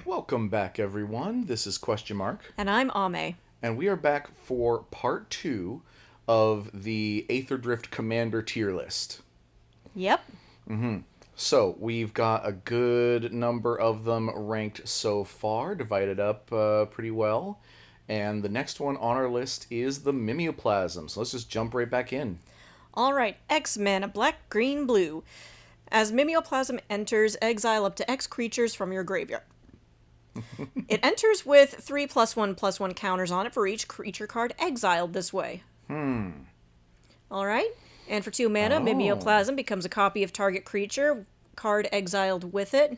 Welcome back, everyone. This is QuestionMarc, And I'm Ame. and we are back for part two of the Aetherdrift Commander tier list. Yep. So, we've got a good number of them ranked so far, divided up pretty well. And the next one on our list is the Mimeoplasm. So, let's just jump right back in. All right. X mana, black, green, blue. As Mimeoplasm enters, exile up to X creatures from your graveyard. It enters with 3+1/+1 counters on it for each creature card exiled this way. All right. And for 2 mana, Oh. Mimeoplasm becomes a copy of target creature, card exiled with it.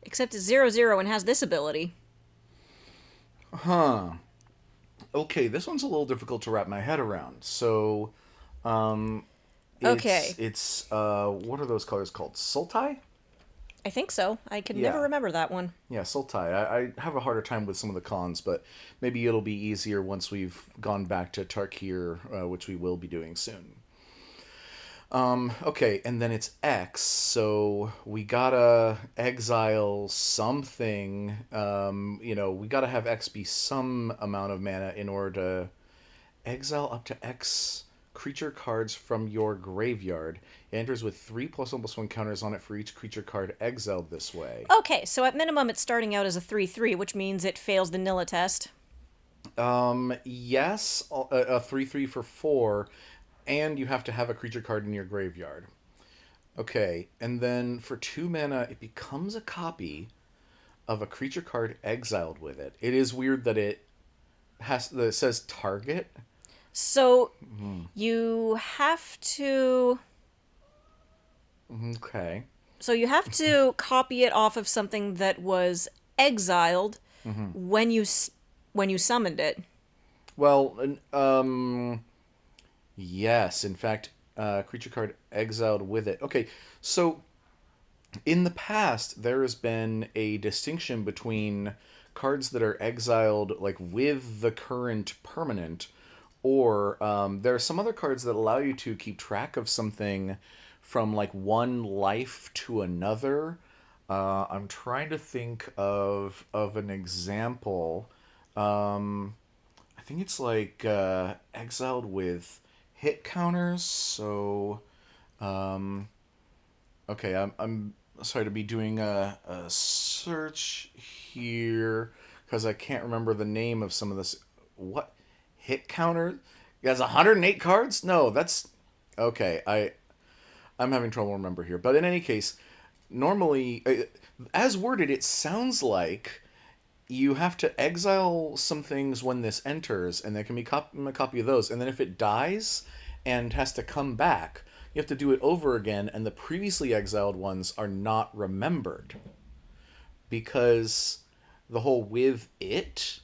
Except it's 0/0 and has this ability. Huh. Okay, this one's a little difficult to wrap my head around. So, um, Okay. what are those colors called? Sultai? I think so. I could never Yeah. remember that one. Yeah, Sultai. I have a harder time with some of the cons, but maybe it'll be easier once we've gone back to Tarkir, which we will be doing soon. Okay, and then it's X, so we gotta exile something. We gotta have X be some amount of mana in order to exile up to X creature cards from your graveyard. It enters with 3+1/+1 counters on it for each creature card exiled this way. Okay, so at minimum it's starting out as a 3/3, which means it fails the Nilla test. Yes, a 3/3 for 4, and you have to have a creature card in your graveyard. Okay, and then for 2 mana, it becomes a copy of a creature card exiled with it. It is weird that it says target. So you have to Okay. copy it off of something that was exiled when when you summoned it. Well, yes, in fact, creature card exiled with it. Okay, so in the past, there has been a distinction between cards that are exiled, like with the current permanent, or there are some other cards that allow you to keep track of something from like one life to another. I'm trying to think of an example. I think it's like exiled with hit counters. So, um, okay, I'm sorry to be doing a search here because I can't remember the name of some of this. What hit counter? It has 108 cards? No, that's okay. I'm having trouble remember here. But in any case, normally, as worded, it sounds like you have to exile some things when this enters, and there can be a copy of those. And then if it dies and has to come back, you have to do it over again, and the previously exiled ones are not remembered because the whole with it,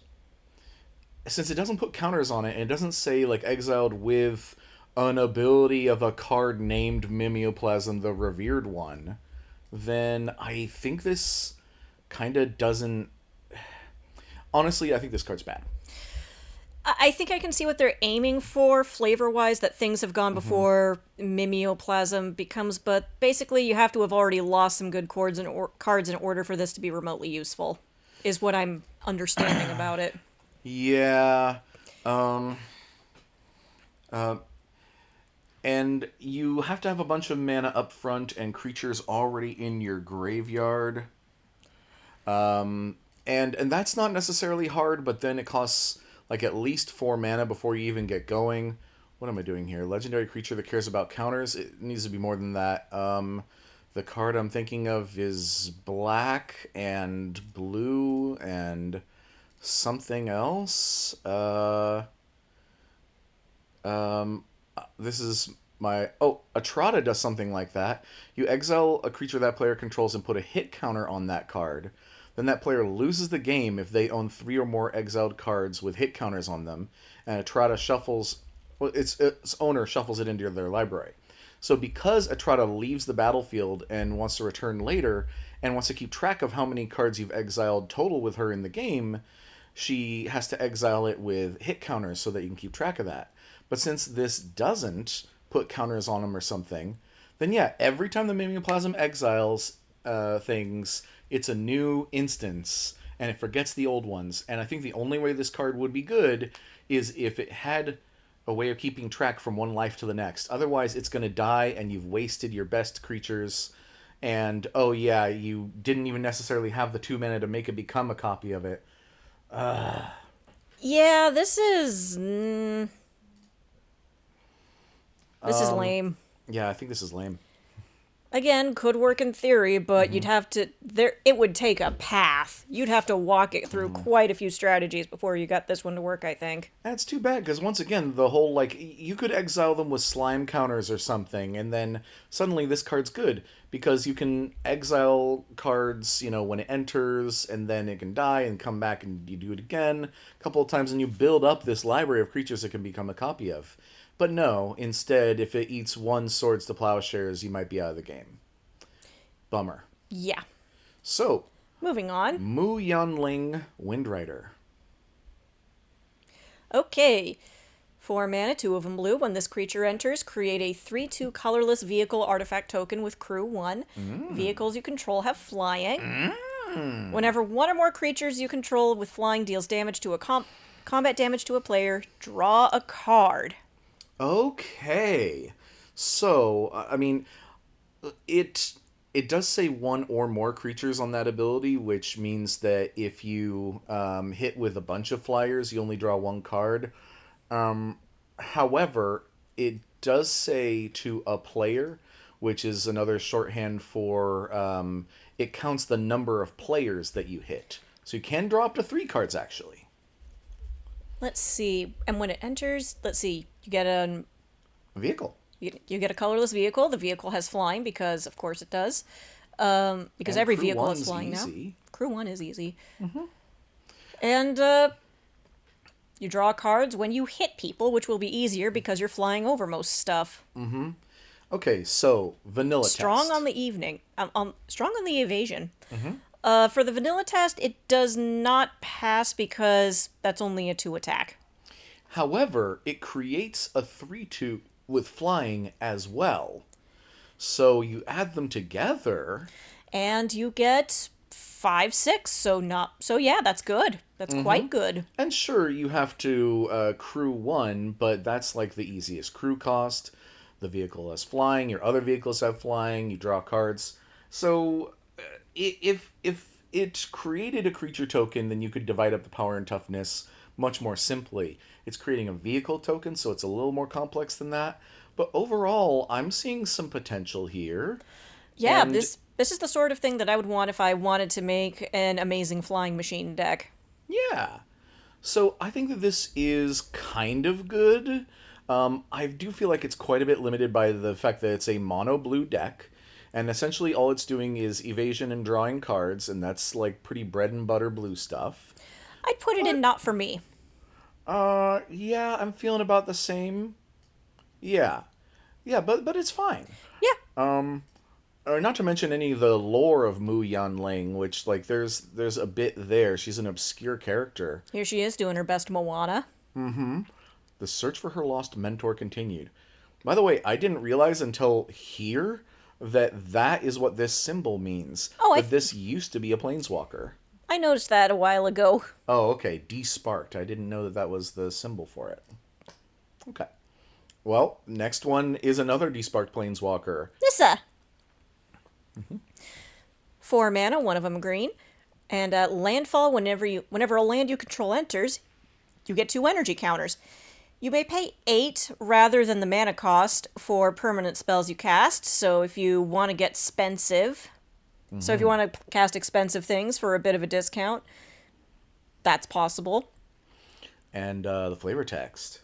since it doesn't put counters on it, and it doesn't say like exiled with an ability of a card named Mimeoplasm, the revered one, then I think this kind of doesn't. Honestly, I think this card's bad. I think I can see what they're aiming for flavor-wise, that things have gone before Mimeoplasm becomes, but basically you have to have already lost some good cards in order for this to be remotely useful, is what I'm understanding about it. Yeah. Um, uh, and you have to have a bunch of mana up front and creatures already in your graveyard. And that's not necessarily hard, but then it costs like at least 4 mana before you even get going. What am I doing here? Legendary creature that cares about counters. It needs to be more than that. The card I'm thinking of is black and blue and something else. This is my Atrada does something like that. You exile a creature that player controls and put a hit counter on that card. Then that player loses the game if they own 3 or more exiled cards with hit counters on them, and Atrada shuffles. Well, its owner shuffles it into their library. So because Atrada leaves the battlefield and wants to return later and wants to keep track of how many cards you've exiled total with her in the game, she has to exile it with hit counters so that you can keep track of that. But since this doesn't put counters on them or something, then yeah, every time the Mimeoplasm exiles things, It's a new instance, and it forgets the old ones. And I think the only way this card would be good is if it had a way of keeping track from one life to the next. Otherwise, it's going to die, and you've wasted your best creatures. And oh yeah, you didn't even necessarily have the 2 mana to make it become a copy of it. Yeah, this is Um, lame. yeah, I think this is lame. Again, could work in theory, but you'd have to it would take a path. You'd have to walk it through quite a few strategies before you got this one to work, I think. That's too bad because once again, the whole like you could exile them with slime counters or something, and then suddenly this card's good because you can exile cards, when it enters, and then it can die and come back, and you do it again a couple of times, and you build up this library of creatures it can become a copy of. But no, instead, if it eats one swords to plowshares, you might be out of the game. Bummer. Yeah. So, Moving on. Mu Yanling Windrider. Okay. 4 mana, 2 of them blue. When this creature enters, create a 3/2 colorless vehicle artifact token with crew 1. Vehicles you control have flying. Whenever one or more creatures you control with flying deals damage to a combat damage to a player, draw a card. Okay. So, I mean, it does say one or more creatures on that ability, which means that if you hit with a bunch of flyers, you only draw one card. However, it does say to a player, which is another shorthand for it counts the number of players that you hit. So you can draw up to 3 cards, actually. Let's see. And when it enters, let's see. You get a Vehicle. you get a colorless vehicle. The vehicle has flying because, of course, it does. Because And every crew vehicle has one's flying now. easy. Crew 1 is easy. And you draw cards when you hit people, which will be easier because you're flying over most stuff. Okay, so vanilla Strong test. on the strong on the evasion. For the vanilla test, it does not pass because that's only a 2 attack. However, it creates a 3/2 with flying as well. So you add them together. And you get 5/6, so yeah, that's good. That's quite good. And sure, you have to crew 1, but that's like the easiest crew cost. The vehicle has flying, your other vehicles have flying, you draw cards. So if it created a creature token, then you could divide up the power and toughness much more simply. It's creating a vehicle token, so it's a little more complex than that. But overall, I'm seeing some potential here. Yeah, And this is the sort of thing that I would want if I wanted to make an amazing flying machine deck. yeah. So I think that this is kind of good. I do feel like it's quite a bit limited by the fact that it's a mono blue deck. And essentially all it's doing is evasion and drawing cards, and that's like pretty bread and butter blue stuff. I'd put it in not for me. Yeah, I'm feeling about the same. Yeah. Yeah, but it's fine. Yeah. Or not to mention any of the lore of Mu Yanling, which like there's a bit there. She's an obscure character. Here she is doing her best Moana. The search for her lost mentor continued. By the way, I didn't realize until here that that is what this symbol means. Oh, that this used to be a planeswalker. I noticed that a while ago. Oh, okay. Desparked. I didn't know that that was the symbol for it. Okay. Well, next one is another desparked planeswalker. Nissa. 4 mana, 1 of them green. And landfall, whenever a land you control enters, you get 2 energy counters. You may pay 8 rather than the mana cost for permanent spells you cast. So if you want to get expensive, so if you want to cast expensive things for a bit of a discount, that's possible. And the flavor text.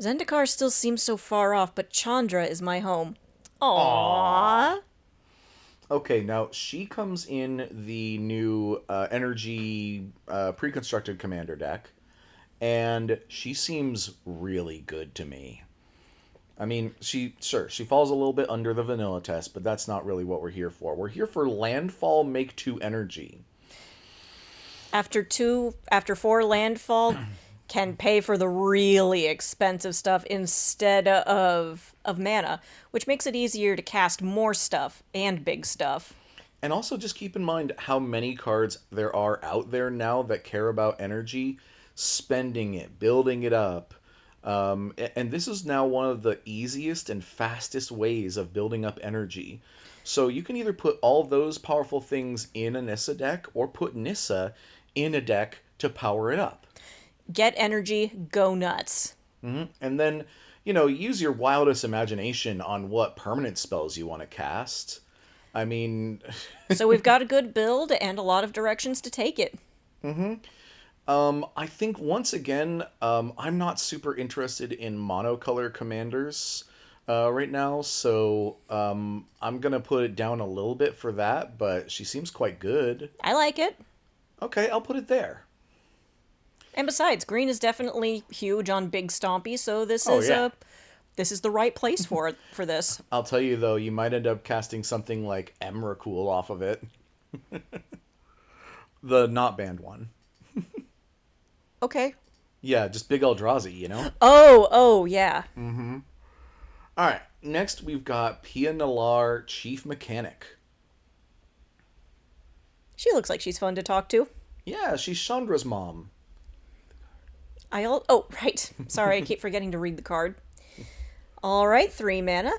Zendikar still seems so far off, but Chandra is my home. Aww. Okay, now she comes in the new energy pre-constructed commander deck, and she seems really good to me. I mean, she falls a little bit under the vanilla test, but that's not really what we're here for. We're here for landfall, make 2 energy. After 4 landfall, can pay for the really expensive stuff instead of mana, which makes it easier to cast more stuff and big stuff. And also just keep in mind how many cards there are out there now that care about energy, spending it, building it up. And this is now one of the easiest and fastest ways of building up energy. So you can either put all those powerful things in a Nissa deck or put Nissa in a deck to power it up. Get energy, go nuts. And then, use your wildest imagination on what permanent spells you want to cast. I mean, So we've got a good build and a lot of directions to take it. I think once again, I'm not super interested in monocolor commanders right now, so I'm gonna put it down a little bit for that. But she seems quite good. I like it. Okay, I'll put it there. And besides, green is definitely huge on big stompy, so Oh yeah. this is the right place for this. I'll tell you though, you might end up casting something like Emrakul off of it, the not banned one. Okay. Yeah, just big Eldrazi. Oh, yeah. All right, next we've got Pia Nalar, Chief Mechanic. She looks like she's fun to talk to. Yeah, she's Chandra's mom. Oh, right. Sorry, I keep forgetting to read the card. All right, 3 mana,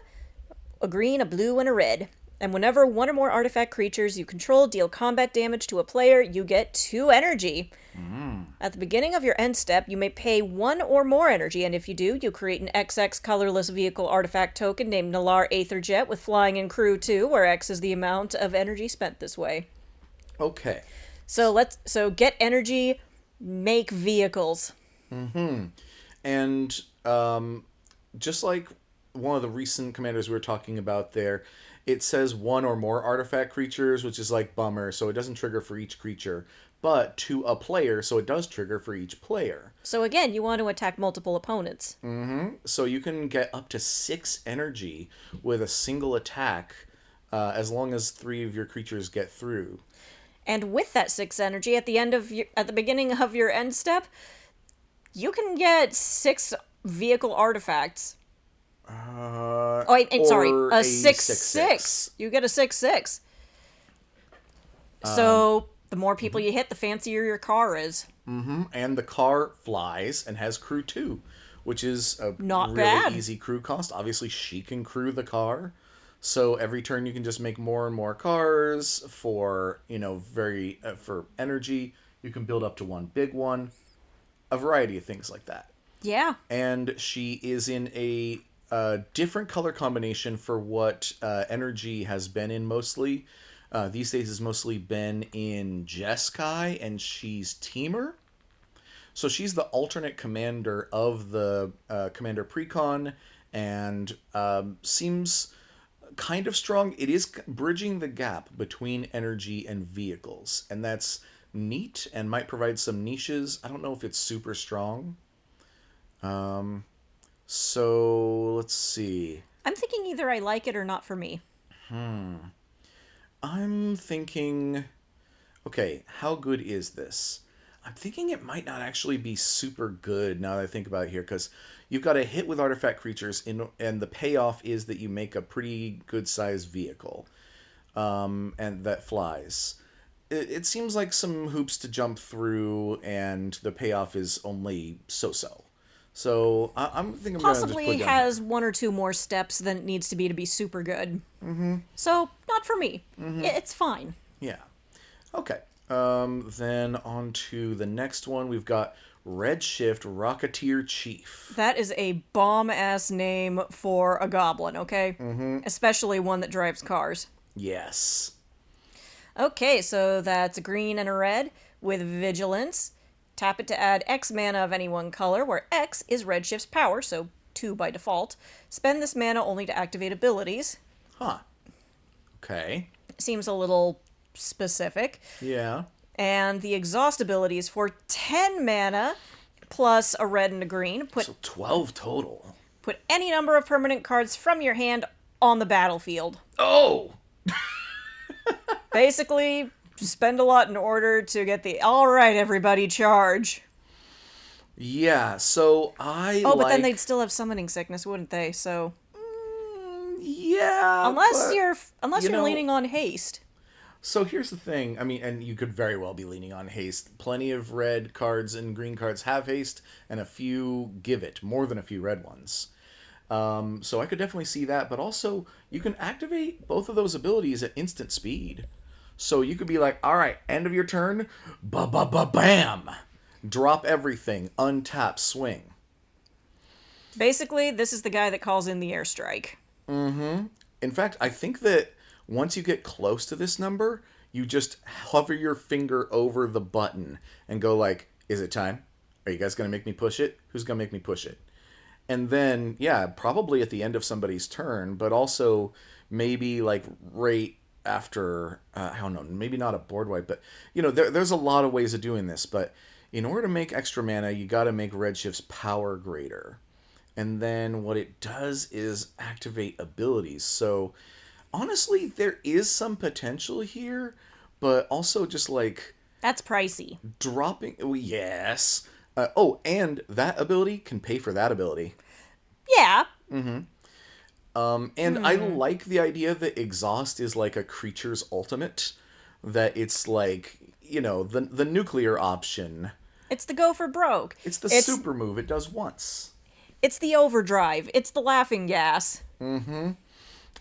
a green, a blue, and a red. And whenever one or more artifact creatures you control deal combat damage to a player, you get 2 energy. At the beginning of your end step, you may pay 1 or more energy, and if you do, you create an XX colorless vehicle artifact token named Nalar Aetherdrift with flying and crew 2, where X is the amount of energy spent this way. Okay. So get energy, make vehicles. And just like one of the recent commanders we were talking about there, it says 1 or more artifact creatures, which is like bummer, so it doesn't trigger for each creature, but to a player, so it does trigger for each player. So again, you want to attack multiple opponents. So you can get up to 6 energy with a single attack, as long as 3 of your creatures get through. And with that 6 energy, at the beginning of your end step, you can get 6 vehicle artifacts. Sorry, a 6/6. You get a 6/6. So the more people you hit, the fancier your car is. And the car flies and has crew 2, which is a Not really bad. easy crew cost. Obviously, she can crew the car. So every turn you can just make more and more cars for, for energy. You can build up to one big one. A variety of things like that. Yeah. And she is in a different color combination for what energy has been in mostly. These days has mostly been in Jeskai, and she's Teamer. So she's the alternate commander of the Commander Precon, and seems kind of strong. It is bridging the gap between energy and vehicles, and that's neat and might provide some niches. I don't know if it's super strong. So let's see. I'm thinking either I like it or not for me. I'm thinking, okay, how good is this? I'm thinking it might not actually be super good now that I think about it here, because you've got a hit with artifact creatures, and the payoff is that you make a pretty good-sized vehicle, and that flies. It seems like some hoops to jump through, and the payoff is only so-so. So I'm thinking I'm going to just Possibly put it down has 1 or 2 more steps than it needs to be super good. So, not for me. It's fine. here. Yeah. Okay. Then on to the next one. We've got Redshift Rocketeer Chief. That is a bomb-ass name for a goblin, okay? Especially one that drives cars. Yes. Okay, so that's a green and a red with vigilance. Tap it to add X mana of any one color, where X is Redshift's power, so 2 by default. Spend this mana only to activate abilities. Huh. Okay. Seems a little specific. Yeah. And the exhaust ability is for 10 mana, plus a red and a green. So 12 total. Put any number of permanent cards from your hand on the battlefield. Oh! Basically, spend a lot in order to get the alright everybody charge. Yeah, so But then they'd still have summoning sickness, wouldn't they? So yeah. unless but, you're leaning on haste. So here's the thing. I mean, and you could very well be leaning on haste. Plenty of red cards and green cards have haste, and a few give it, more than a few red ones. So I could definitely see that, but also you can activate both of those abilities at instant speed. So you could be like, all right, end of your turn, ba ba ba bam, drop everything, untap, swing. Basically, this is the guy that calls in the airstrike. Mm-hmm. In fact, I think that once you get close to this number, you just hover your finger over the button and go like, is it time? Are you guys gonna make me push it? Who's gonna make me push it? And then, yeah, probably at the end of somebody's turn, but also maybe like right after, I don't know, maybe not a board wipe, but there's a lot of ways of doing this. But in order to make extra mana, you got to make Redshift's power greater. And then what it does is activate abilities. So honestly, there is some potential here, but also just like That's pricey. dropping. Oh, yes. Oh, and that ability can pay for that ability. Yeah. And I like the idea that exhaust is like a creature's ultimate. That it's like the nuclear option. It's the go for broke. It's the It's super move it does once. it's the overdrive. It's the laughing gas.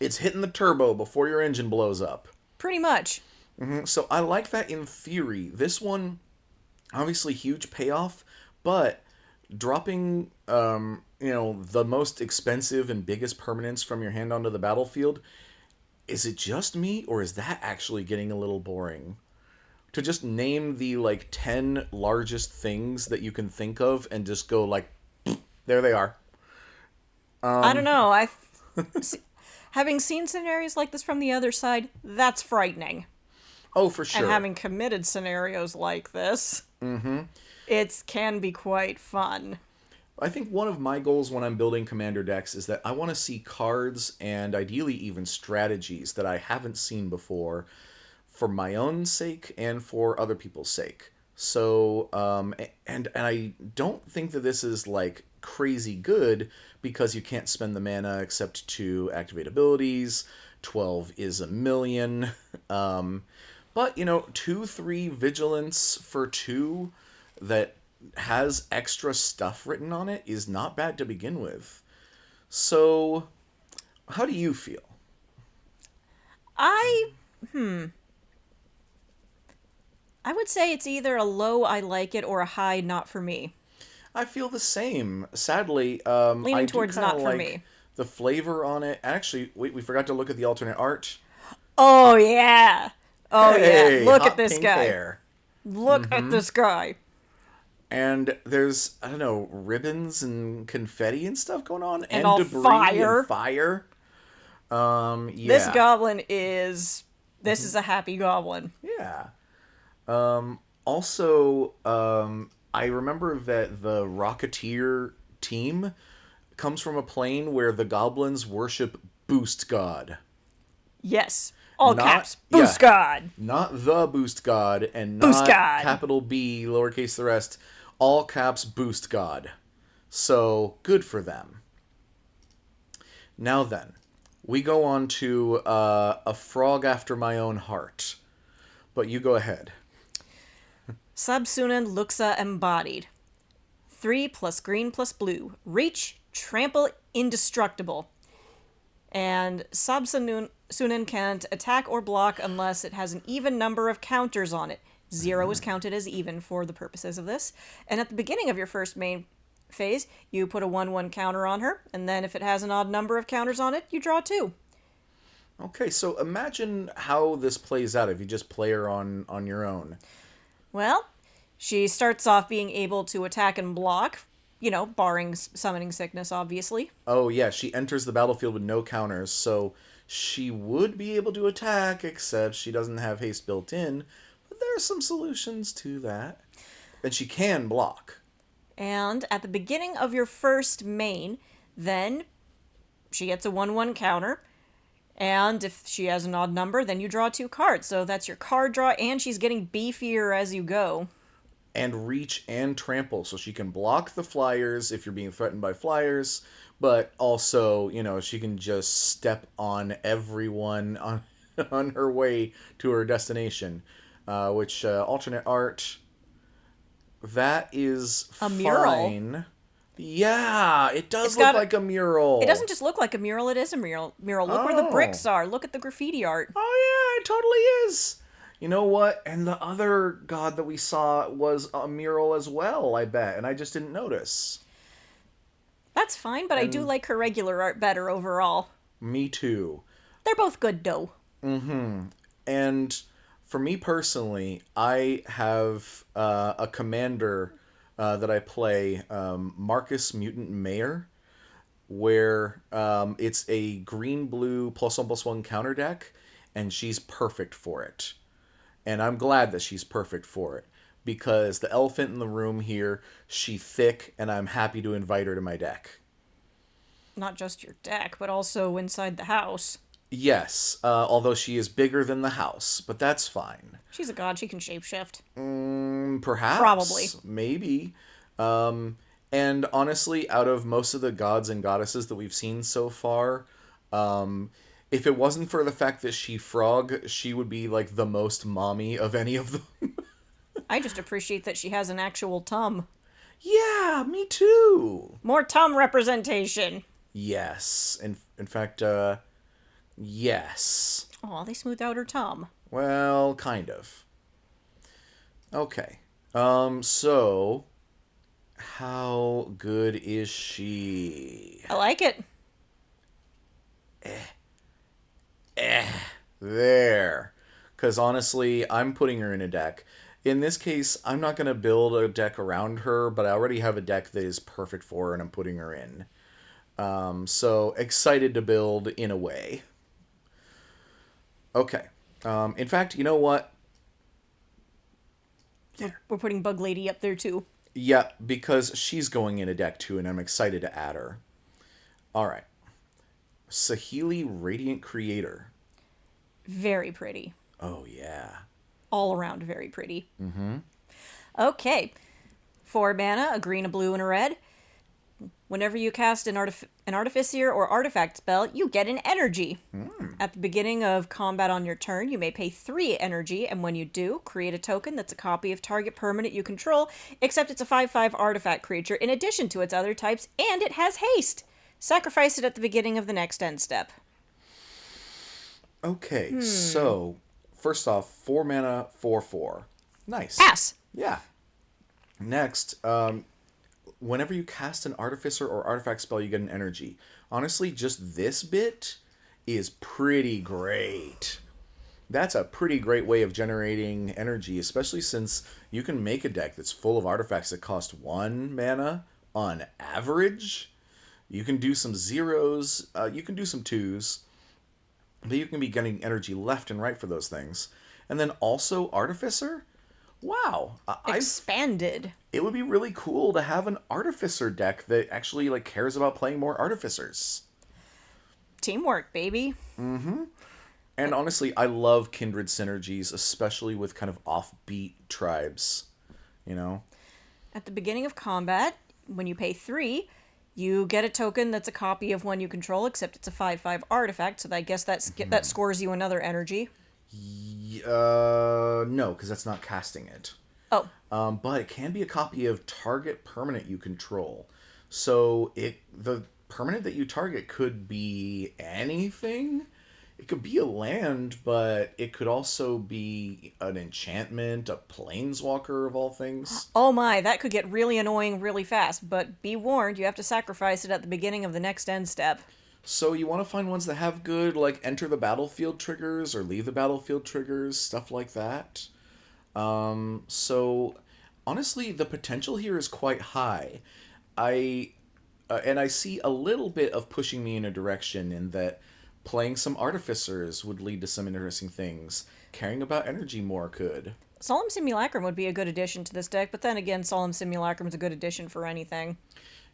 It's hitting the turbo before your engine blows up. Pretty much. So I like that in theory. This one, obviously huge payoff, but dropping the most expensive and biggest permanence from your hand onto the battlefield, is it just me or is that actually getting a little boring? To just name the like 10 largest things that you can think of and just go like, there they are. I don't know. Having seen scenarios like this from the other side, that's frightening. Oh, for sure. And having committed scenarios like this, it can be quite fun. I think one of my goals when I'm building commander decks is that I want to see cards and ideally even strategies that I haven't seen before for my own sake and for other people's sake. So, and I don't think that this is like crazy good because you can't spend the mana except to activate abilities. 12 is a million. But 2/3 vigilance for 2 that has extra stuff written on it is not bad to begin with. So, how do you feel? I I would say it's either a low I like it or a high not for me. I feel the same. Sadly, I Leaning do towards kind not of for like me. the flavor on it. Actually, wait, we forgot to look at the alternate art. Oh yeah. Oh yeah. Hey, Look hot at this pink guy. hair. Look at this guy. And there's, I don't know, ribbons and confetti and stuff going on, and all debris fire. and fire. This Yeah. goblin is this is a happy goblin. Yeah. Also, I remember that the Rocketeer team comes from a plane where the goblins worship Boost God. Yes. All Not- caps. yeah. Boost God. Not the Boost God, and Boost not God. capital B, lowercase the rest, all caps Boost God. So, good for them. Now then, we go on to a frog after my own heart. But you go ahead. Sabsunan Luxa Embodied. 3 plus green plus blue. Reach, trample, indestructible. And Sabsunan can't attack or block unless it has an even number of counters on it. 0 is counted as even for the purposes of this. And at the beginning of your first main phase, you put a 1/1 counter on her, and then if it has an odd number of counters on it, you draw 2. Okay, so imagine how this plays out if you just play her on your own. Well, she starts off being able to attack and block, barring summoning sickness, obviously. Oh yeah, she enters the battlefield with no counters, so she would be able to attack, except she doesn't have haste built in. But there are some solutions to that. And she can block. And at the beginning of your first main, then she gets a 1/1 counter. And if she has an odd number, then you draw 2 cards. So that's your card draw, and she's getting beefier as you go. And reach and trample, so she can block the flyers if you're being threatened by flyers, but also, she can just step on everyone on on her way to her destination. Which alternate art, that is A mural. fine. Yeah, it It's does look got like a It mural. doesn't just look like a mural, it is a mural. Look where the bricks Oh. are. Look at the graffiti art. Oh yeah, it totally is. You know what? And the other god that we saw was a mural as well, I bet, and I just didn't notice. That's fine, but I do And like her regular art better overall. me too. They're both good though. And for me personally, I have a commander that I play, Marcus Mutant Mayor, where it's a green blue +1/+1 counter deck, and she's perfect for it. And I'm glad that she's perfect for it because the elephant in the room here, she thick, and I'm happy to invite her to my deck. Not just your deck, but also inside the house. Yes, although she is bigger than the house, but that's fine. She's a god, she can shapeshift. Probably. Perhaps, maybe. Um, and honestly, out of most of the gods and goddesses that we've seen so far, um, if it wasn't for the fact that she frog, she would be like the most mommy of any of them. I just appreciate that she has an actual tum. Yeah, me too. More tum representation. Yes. In fact, yes. Oh, they smoothed out her tum. Well, kind of. Okay. So how good is she? I like it. There. Because honestly, I'm putting her in a deck. In this case, I'm not going to build a deck around her, but I already have a deck that is perfect for her, and I'm putting her in. So excited to build in a way. Okay. In fact, you know what? We're putting Bug Lady up there too. Yeah, because she's going in a deck too, and I'm excited to add her. All right. Sahili Radiant Creator. Very pretty. Oh, yeah. All around very pretty. Okay. 4 mana, a green, a blue, and a red. Whenever you cast an artificer or artifact spell, you get an energy. At the beginning of combat on your turn, you may pay 3 energy, and when you do, create a token that's a copy of target permanent you control, except it's a 5/5 artifact creature in addition to its other types, and it has haste. Sacrifice it at the beginning of the next end step. Okay, so first off, 4 mana, 4/4. Nice. Pass. Yeah. Next, whenever you cast an artificer or artifact spell, you get an energy. Honestly, just this bit is pretty great. That's a pretty great way of generating energy, especially since you can make a deck that's full of artifacts that cost 1 mana on average. You can do some zeros, you can do some twos, but you can be getting energy left and right for those things. And then also Artificer? Wow. Expanded. It would be really cool to have an Artificer deck that actually like cares about playing more Artificers. Teamwork, baby. And honestly, I love kindred synergies, especially with kind of offbeat tribes. You know? At the beginning of combat, when you pay 3, you get a token that's a copy of one you control, except it's a 5/5 artifact, so I guess that scores you another energy. No, because that's not casting it. Oh, But it can be a copy of target permanent you control. So the permanent that you target could be anything. It could be a land, but it could also be an enchantment, a planeswalker of all things. oh my, that could get really annoying really fast, but be warned, you have to sacrifice it at the beginning of the next end step. So you want to find ones that have good, like, enter the battlefield triggers or leave the battlefield triggers, stuff like that. So honestly, the potential here is quite high. I and I see a little bit of pushing me in a direction in that playing some artificers would lead to some interesting things. Caring about energy more could. Solemn Simulacrum would be a good addition to this deck, but then again, Solemn Simulacrum is a good addition for anything.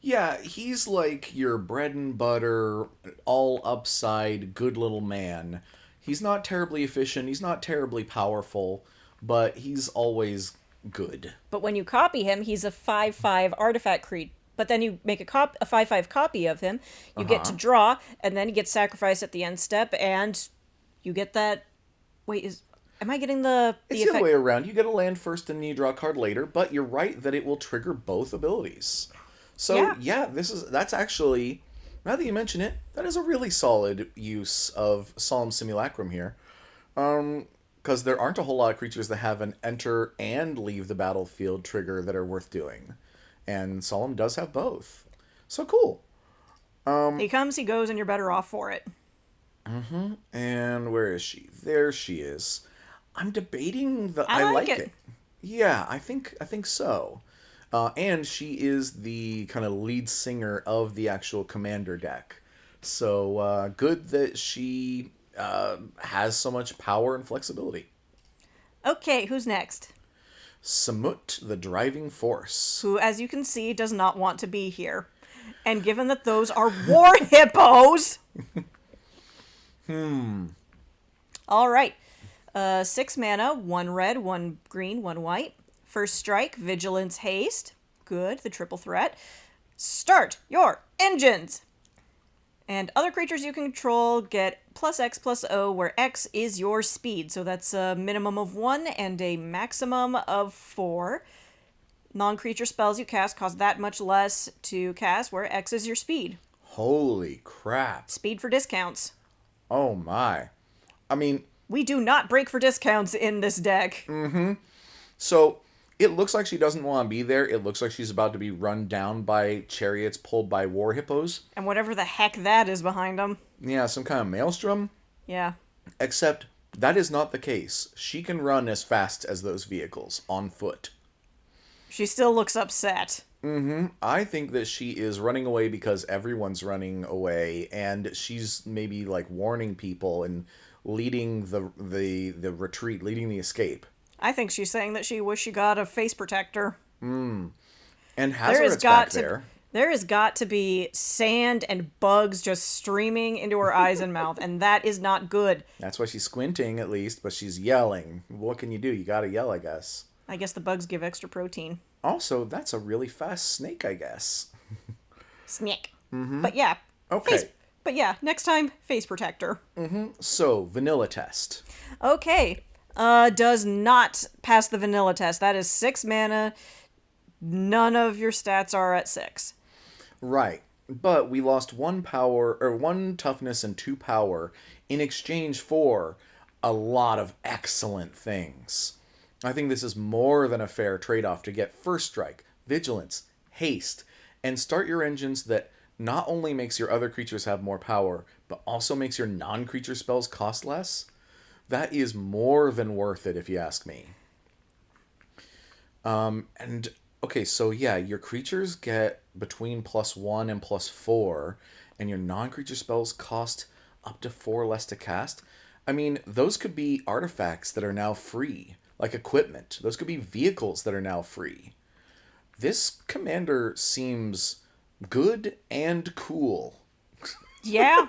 Yeah, he's like your bread and butter, all upside, good little man. He's not terribly efficient, he's not terribly powerful, but he's always good. But when you copy him, he's a 5/5 artifact creature. But then you make a 5/5 copy of him, you get to draw, and then he gets sacrificed at the end step, and you get that Wait, am I getting the It's the other effect? way around. You get a land first and then you draw a card later, but you're right that it will trigger both abilities. So Yeah. yeah, that's actually, now that you mention it, that is a really solid use of Solemn Simulacrum here. Because there aren't a whole lot of creatures that have an enter and leave the battlefield trigger that are worth doing. And Solemn does have both. So cool. He comes, he goes, and you're better off for it. And where is she? There she is. I'm debating the I I like like it. it. Yeah, I think so. And she is the kind of lead singer of the actual commander deck. So good that she has so much power and flexibility. Okay, who's next? Samut, the driving force. Who, as you can see, does not want to be here. And given that those are war hippos. All right. 6 mana, 1 red, 1 green, 1 white. First strike, vigilance, haste. Good, the triple threat. Start your engines! And other creatures you control get plus X plus O, where X is your speed. So that's a minimum of 1 and a maximum of 4. Non-creature spells you cast cost that much less to cast, where X is your speed. Holy crap. Speed for discounts. Oh my. I mean, We do not break for discounts in this deck. so it looks like she doesn't want to be there. It looks like she's about to be run down by chariots pulled by war hippos. And whatever the heck that is behind them. Yeah, some kind of maelstrom. Yeah. Except that is not the case. She can run as fast as those vehicles on foot. She still looks upset. I think that she is running away because everyone's running away, and she's maybe like warning people and leading the retreat, leading the escape. I think she's saying that she wish she got a face protector. And There has Hazoret's back got to there. there has got to be sand and bugs just streaming into her eyes and mouth, and that is not good. That's why she's squinting at least, but she's yelling. What can you do? You gotta yell, I guess. I guess the bugs give extra protein. Also, that's a really fast snake, I guess. Snick. But yeah. Okay. But yeah, next time, face protector. So, vanilla test. Okay. Does not pass the vanilla test. That is 6 mana. None of your stats are at 6. Right. But we lost 1 power, or 1 toughness and 2 power in exchange for a lot of excellent things. I think this is more than a fair trade-off to get first strike, vigilance, haste, and start your engines that not only makes your other creatures have more power, but also makes your non-creature spells cost less. That is more than worth it if you ask me. And okay, so yeah, your creatures get between +1 and +4, and your non-creature spells cost up to 4 less to cast. I mean, those could be artifacts that are now free, like equipment. Those could be vehicles that are now free. This commander seems good and cool. Yeah.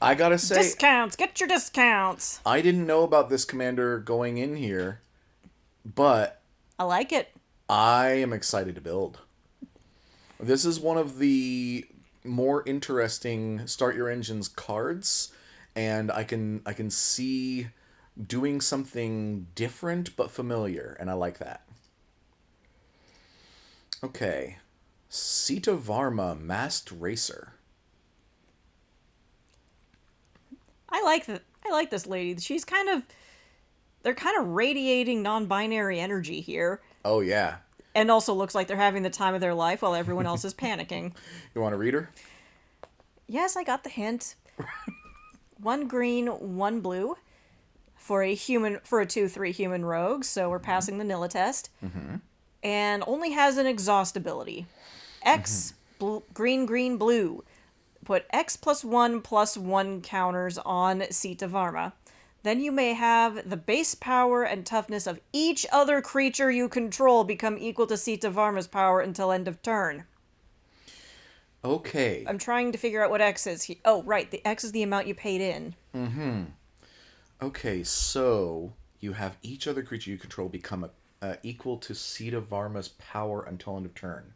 I gotta say, Discounts. Get your discounts. I didn't know about this commander going in here, but I like it. I am excited to build. This is one of the more interesting Start Your Engines cards, and I can see doing something different but familiar, and I like that. Okay. Sita Varma, Masked Racer. I like this lady. They're kind of radiating non-binary energy here. Oh yeah. And also looks like they're having the time of their life while everyone else is panicking. You want to read her? Yes, I got the hint. 1 green, 1 blue for a 2/3 human rogue, so we're passing the Nilla test. And only has an exhaust ability. X green green blue. Put X +1/+1 counters on Sita Varma. Then you may have the base power and toughness of each other creature you control become equal to Sita Varma's power until end of turn. Okay. I'm trying to figure out what X is. Oh, right. The X is the amount you paid in. Okay, so you have each other creature you control become equal to Sita Varma's power until end of turn.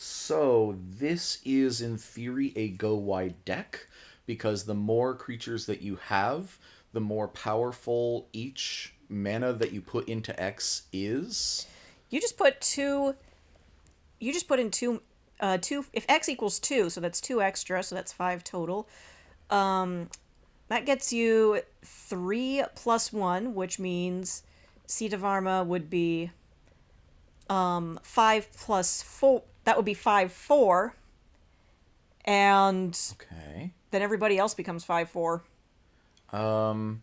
So this is in theory a go wide deck, because the more creatures that you have, the more powerful each mana that you put into X is? You just put two. You just put in two. Two. If X equals 2, so that's 2 extra, so that's 5 total. That gets you 3 plus 1, which means Seat of Arma would be 5 plus 4. That would be 5, 4. And Okay. then everybody else becomes 5, 4. Um,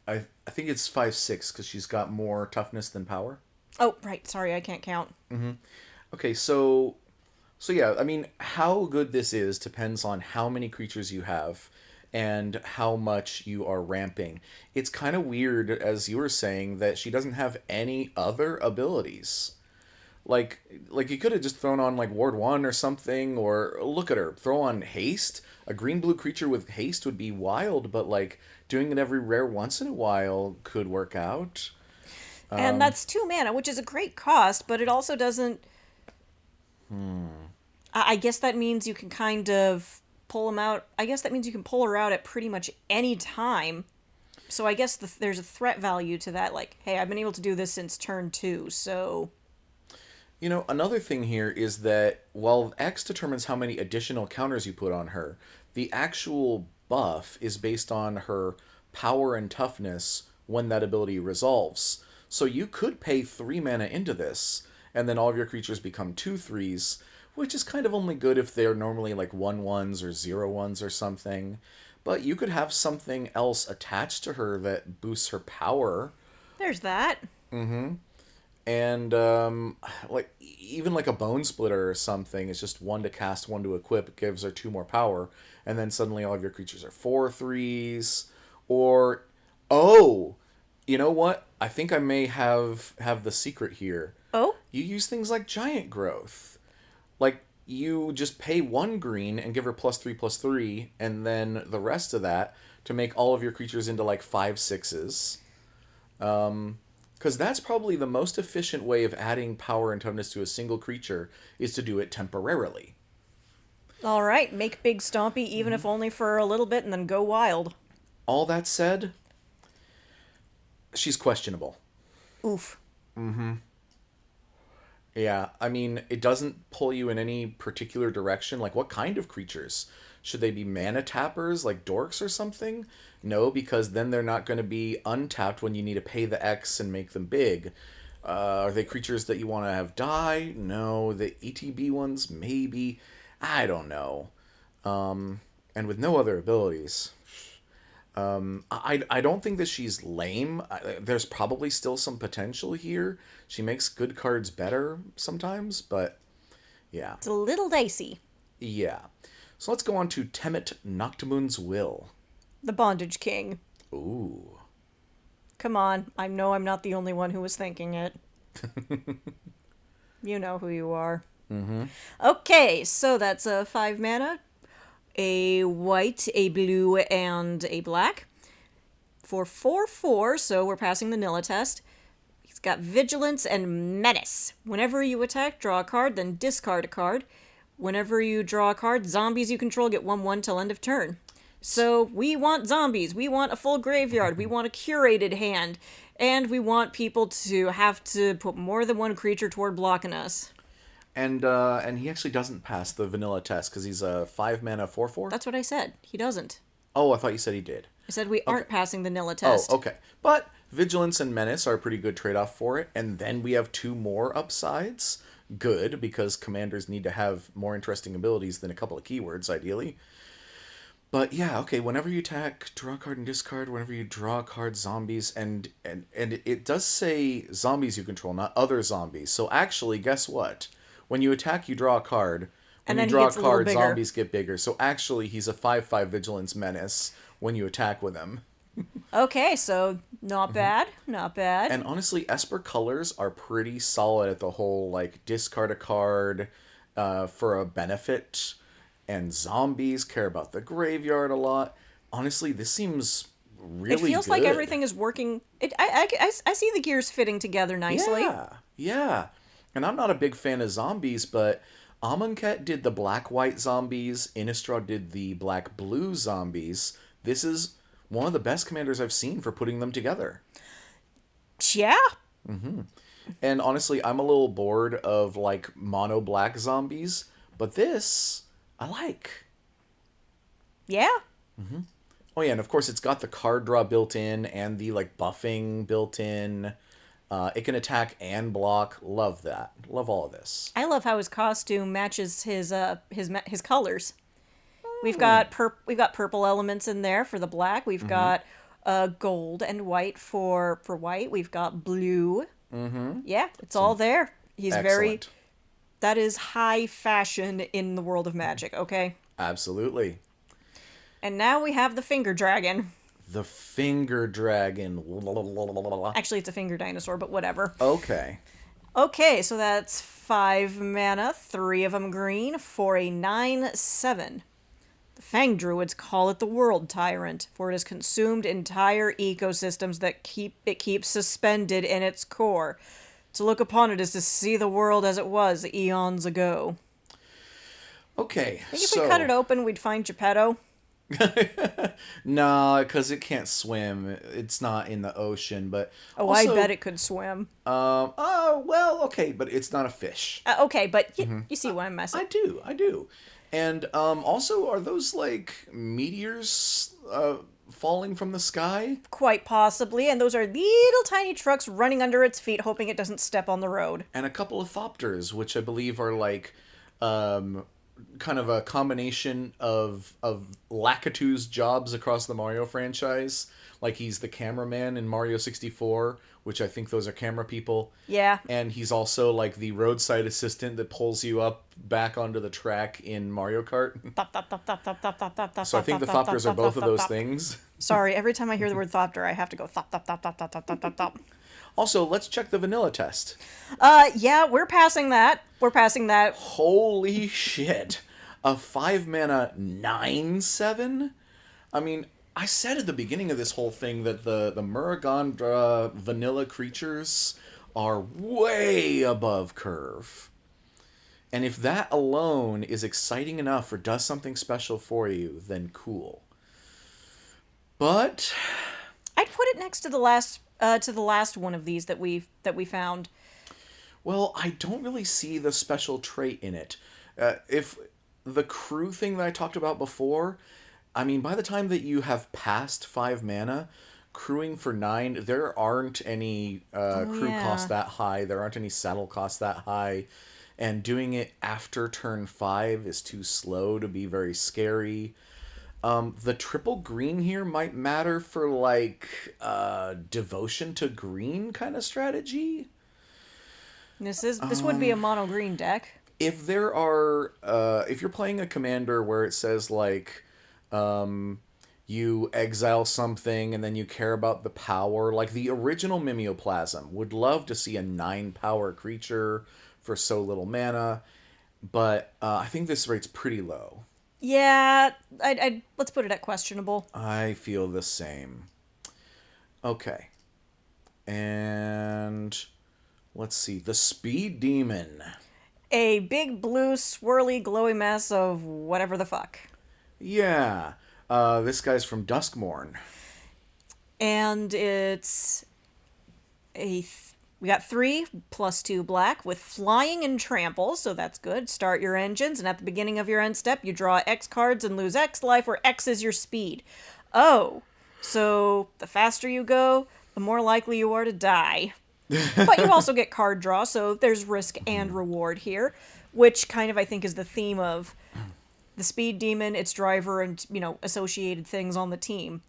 I think it's 5/6 because she's got more toughness than power. Oh, right. Sorry, I can't count. Okay, so yeah, I mean, how good this is depends on how many creatures you have and how much you are ramping. It's kind of weird, as you were saying, that she doesn't have any other abilities. Like like you could have just thrown on like Ward 1 or something, or look at her, throw on haste. A green blue creature with haste would be wild, but like doing it every rare once in a while could work out. And that's 2 mana, which is a great cost, but it also doesn't. I guess that means you can kind of pull them out. I guess that means you can pull her out at pretty much any time. So I guess there's a threat value to that. Like, hey, I've been able to do this since turn 2, so. You know, another thing here is that while X determines how many additional counters you put on her, the actual buff is based on her power and toughness when that ability resolves. So you could pay 3 mana into this, and then all of your creatures become 2/3s, which is kind of only good if they're normally like 1/1s or 0/1s or something. But you could have something else attached to her that boosts her power. There's that. And like even like a bone splitter or something is just 1 to cast, 1 to equip. It gives her 2 more power, and then suddenly all of your creatures are 4/3s. Or oh, you know what? I think I may have the secret here. Oh? You use things like giant growth. Like you just pay 1 green and give her +3/+3, and then the rest of that to make all of your creatures into like 5/6s. Because that's probably the most efficient way of adding power and toughness to a single creature is to do it temporarily. All right, make big stompy, even if only for a little bit, and then go wild. All that said, she's questionable. Oof. Yeah, I mean, it doesn't pull you in any particular direction. Like, what kind of creatures? Should they be mana tappers, like dorks or something? No, because then they're not going to be untapped when you need to pay the X and make them big. Are they creatures that you want to have die? No. The ETB ones? Maybe. I don't know. And with no other abilities. I don't think that she's lame. There's probably still some potential here. She makes good cards better sometimes, but yeah. It's a little dicey. Yeah. So let's go on to Temet Noctimoon's Will. The Bondage King. Ooh. Come on, I know I'm not the only one who was thinking it. You know who you are. Okay, so that's a 5 mana, a white, a blue, and a black. For 4/4, so we're passing the Nilla test. He's got Vigilance and Menace. Whenever you attack, draw a card, then discard a card. Whenever you draw a card, zombies you control get 1/1 till end of turn. So we want zombies, we want a full graveyard, we want a curated hand, and we want people to have to put more than one creature toward blocking us. And he actually doesn't pass the vanilla test because he's a 5 mana 4/4. That's what I said. He doesn't. Oh, I thought you said he did. I said we aren't passing the Nilla Oh, test. okay. But Vigilance and Menace are a pretty good trade-off for it. And then we have 2 more upsides. Good, because commanders need to have more interesting abilities than a couple of keywords, ideally. But yeah, okay, whenever you attack, draw a card and discard. Whenever you draw a card, zombies. And it does say zombies you control, not other zombies. So actually, guess what? When you attack, you draw a card. When And then you he draw a gets a little card, bigger. zombies get bigger. So actually, he's a 5/5 Vigilance Menace when you attack with him. Okay, so not bad, not bad. And honestly, Esper colors are pretty solid at the whole, like, discard a card for a benefit, and zombies care about the graveyard a lot. Honestly, this seems really It feels good. like everything is working. I see the gears fitting together nicely. Yeah, yeah. And I'm not a big fan of zombies, but Amonkhet did the black-white zombies, Innistrad did the black-blue zombies. This is one of the best commanders I've seen for putting them together. Yeah. And honestly, I'm a little bored of like mono black zombies, but this I like. Yeah. Oh yeah, and of course it's got the card draw built in and the like buffing built in. It can attack and block. Love that. Love all of this. I love how his costume matches his colors. Hmm. We've got purple elements in there for the black. We've Mm-hmm. got gold and white for white. We've got blue. Mm-hmm. Yeah, it's all Some there. He's very excellent. that is high fashion in the world of magic, okay? Absolutely. And now we have the finger dragon. The finger dragon. Actually, it's a finger dinosaur, but whatever. Okay. Okay, so that's 5 mana, 3 of them green for a 9/7. The Fang Druids call it the World Tyrant, for it has consumed entire ecosystems that keeps suspended in its core. To look upon it is to see the world as it was eons ago. Okay. Think if we cut it So open, we'd find Geppetto? no, because it can't swim. It's not in the ocean. But Oh, I bet also, it could swim. oh well, okay, but it's not a fish. Okay, but you see what I'm messing. I do, I do. And also, are those like meteors falling from the sky? Quite possibly, and those are little tiny trucks running under its feet, hoping it doesn't step on the road. And a couple of thopters, which I believe are like um, kind of a combination of Lakitu's jobs across the Mario franchise. Like he's the cameraman in Mario 64, which I think those are camera people. Yeah. And he's also like the roadside assistant that pulls you up back onto the track in Mario Kart. Thop, thop, thop, thop, thop, thop, thop, thop, thop, So I thop, think thop, the thop, thopters are thop, both thop, of thop, those thop. things. Sorry, every time I hear the word thopter, I have to go thop, thop, thop, thop, thop, thop, thop, thop, thop, thop. Also, let's check the vanilla test. Yeah, we're passing that. We're passing that. Holy shit. A 5 mana 9/7? I mean, I said at the beginning of this whole thing that the Muragondra vanilla creatures are way above curve. And if that alone is exciting enough or does something special for you, then cool. But I'd put it next to the last one of these that we found. well, I don't really see the special trait in it. If the crew thing that I talked about before, I mean, by the time that you have passed 5 mana, crewing for 9, there aren't any Oh crew costs yeah. that high, there aren't any saddle costs that high, and doing it after turn 5 is too slow to be very scary. The triple green here might matter for like devotion to green kind of strategy. This would be a mono green deck. If there are if you're playing a commander where it says like you exile something and then you care about the power, like the original Mimeoplasm would love to see a 9 power creature for so little mana, but I think this rate's pretty low. Yeah, I'd let's put it at questionable. I feel the same. Okay, and let's see, the Speed Demon. A big blue swirly glowy mess of whatever the fuck. Yeah, this guy's from Duskmorn. And it's we got 3 +2 black with flying and trample, so that's good. Start your engines, and at the beginning of your end step, you draw X cards and lose X life, where X is your speed. Oh, so the faster you go, the more likely you are to die. But you also get card draw, so there's risk and reward here, which kind of I think is the theme of the speed demon, its driver, and associated things on the team.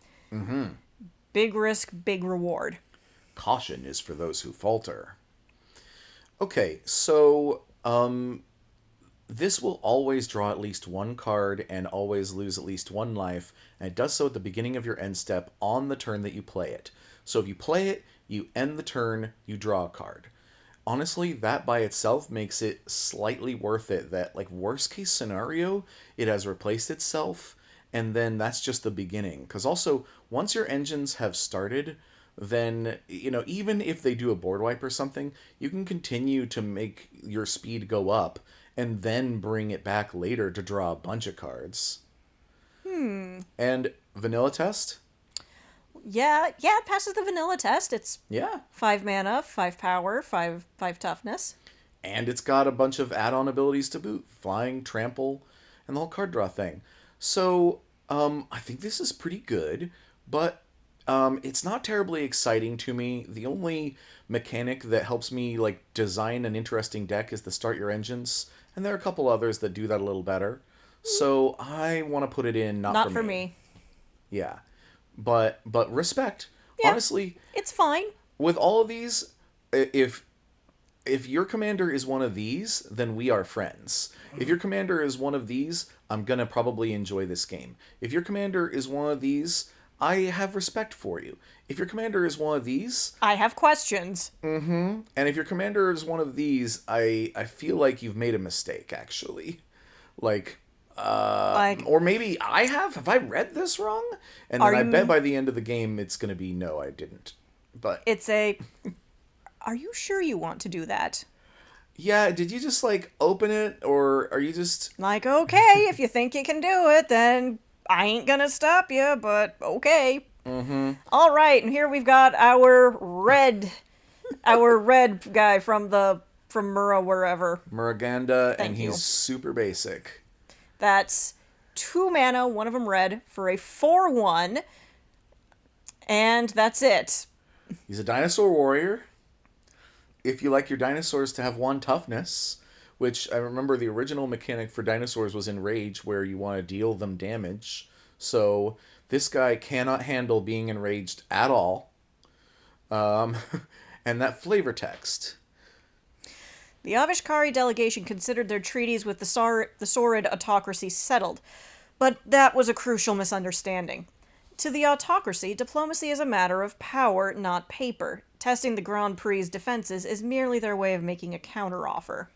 Big risk, big reward. Caution is for those who falter. Okay, so this will always draw at least one card and always lose at least one life, and it does so at the beginning of your end step on the turn that you play it. So if you play it, you end the turn, you draw a card. Honestly, that by itself makes it slightly worth it that, like, worst case scenario, it has replaced itself, and then that's just the beginning. Because also, once your engines have started, then, even if they do a board wipe or something, you can continue to make your speed go up and then bring it back later to draw a bunch of cards. And vanilla test? Yeah, it passes the vanilla test. It's Yeah. 5 mana, 5 power, 5 toughness. And it's got a bunch of add-on abilities to boot: flying, trample, and the whole card draw thing. So I think this is pretty good, but it's not terribly exciting to me. The only mechanic that helps me like design an interesting deck is the start your engines, and there are a couple others that do that a little better. So I want to put it in not Not for for me. me. Yeah, but respect. Yeah, Honestly, it's fine. with all of these, if your commander is one of these, then we are friends. If your commander is one of these, I'm gonna probably enjoy this game. If your commander is one of these, I have respect for you. If your commander is one of these, I have questions. and if your commander is one of these, I feel like you've made a mistake, actually. Like, Like, or maybe I have. Have I read this wrong? And are then I bet you... by the end of the game, it's gonna be no, I didn't. But It's a... Are you sure you want to do that? yeah, did you just like open it, or are you just? Like, okay, if you think you can do it, then I ain't gonna stop you, but okay. Mm-hmm. All right, and here we've got our red guy from Mura wherever. Muraganda, and Thank you. he's super basic. That's 2 mana, one of them red, for a 4/1, and that's it. He's a dinosaur warrior. If you like your dinosaurs to have 1 toughness, which I remember the original mechanic for dinosaurs was enrage, where you want to deal them damage. So this guy cannot handle being enraged at all. Um, and that flavor text. The Avishkari delegation considered their treaties with the Saurid autocracy settled, but that was a crucial misunderstanding. To the autocracy, diplomacy is a matter of power, not paper. Testing the Grand Prix's defenses is merely their way of making a counteroffer.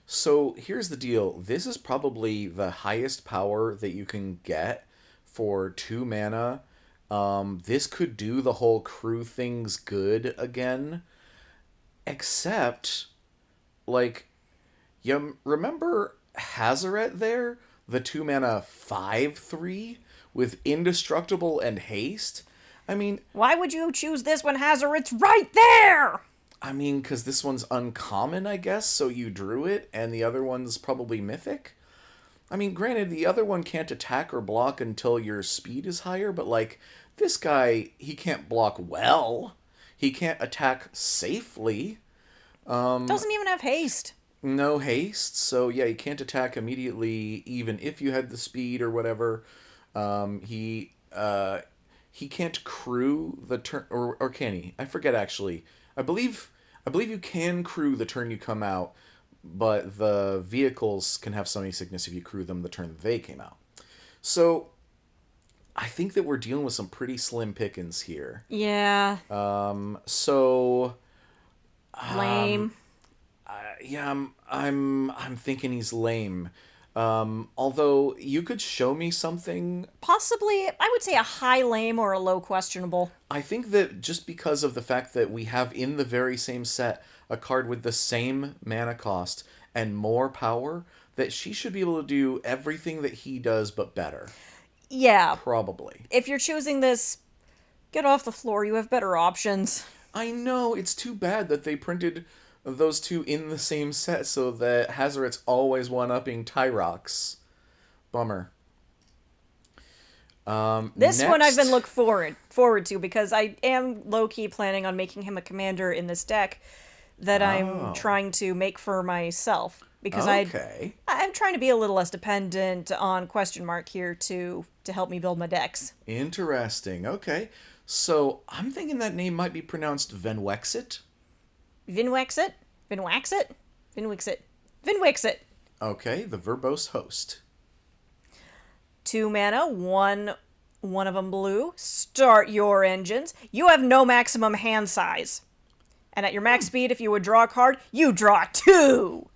So here's the deal. This is probably the highest power that you can get for 2 mana. This could do the whole crew things good again. Except, like, you remember Hazaret there? The 2 mana 5/3 with indestructible and haste? I mean, Why would you choose this when Hazaret's right there? because this one's uncommon, I guess, so you drew it, and the other one's probably mythic. Granted, the other one can't attack or block until your speed is higher, but, like, this guy, he can't block well. He can't attack safely. Doesn't even have haste. No haste, so yeah, he can't attack immediately, even if you had the speed or whatever. He can't crew the turn, or can he? I forget actually. I believe you can crew the turn you come out, but the vehicles can have some sickness if you crew them the turn they came out. So I think that we're dealing with some pretty slim pickings here. Yeah. So Lame. yeah, I'm thinking he's lame. Although you could show me something. Possibly, I would say a high lame or a low questionable. I think that just because of the fact that we have in the very same set a card with the same mana cost and more power, that she should be able to do everything that he does but better. Yeah. Probably. If you're choosing this, get off the floor. You have better options. I know, it's too bad that they printed those two in the same set so that Hazaret's always one-upping Tyrox. Bummer. This one I've been next- forward to because I am low-key planning on making him a commander in this deck that I'm trying to make for myself. Because Okay. I'm trying to be a little less dependent on QuestionMarc here to help me build my decks. Interesting. Okay. So I'm thinking that name might be pronounced Venwexit. Vinwexit? Vinwaxit? Vinwixit. Vinwixit. Okay, the verbose host. 2 mana, one of them blue. Start your engines. You have no maximum hand size. And at your max speed, if you would draw a card, you draw 2.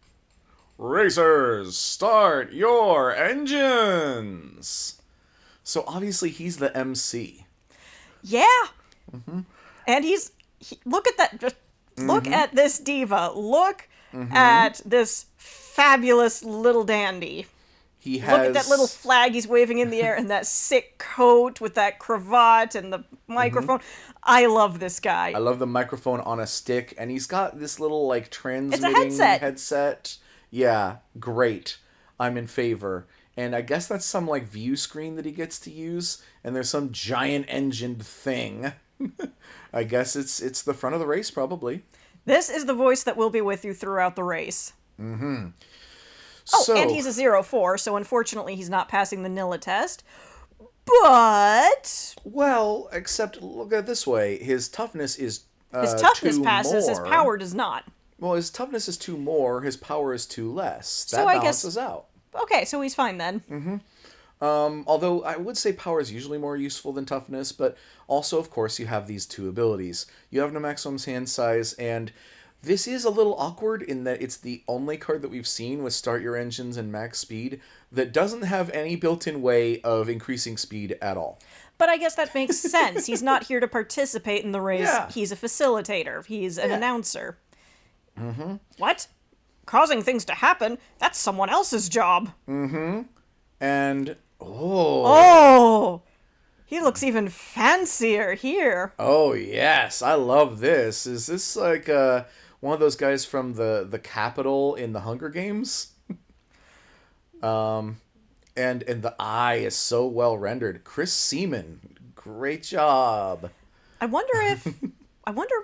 Racers, start your engines! So obviously he's the MC. Yeah. And look at that. Just look at this diva. Look at this fabulous little dandy. He Look at that little has. flag he's waving in the air and that sick coat with that cravat and the microphone. I love this I guy. love the microphone on a stick, and he's got this little like It's a transmitting headset. headset. Yeah, great. I'm in favor. And I guess that's some like view screen that he gets to use, and there's some giant engined thing. I guess it's the front of the race probably. This is the voice that will be with you throughout the race. Oh, and So, he's a 0-4, so unfortunately he's not passing the Nilla test. But well, except look at it this way: his toughness is his toughness two passes, his more. power does not. Well, his toughness is two more. His power is two less. So That I guess. balances out. Okay, so he's fine then. Although I would say power is usually more useful than toughness, but also, of course, you have these two abilities. You have no maximum hand size, and this is a little awkward in that it's the only card that we've seen with Start Your Engines and Max Speed that doesn't have any built-in way of increasing speed at all. But I guess that makes sense. He's not here to participate in the race. Yeah. He's a facilitator. He's an Yeah. announcer. Mm-hmm. What? Causing things to happen? That's someone else's job. And Oh! He looks even fancier here. oh yes, I love this. Is this like one of those guys from the Capitol in the Hunger Games? And the eye is so well rendered. Chris Seaman, great job. I wonder if. I wonder.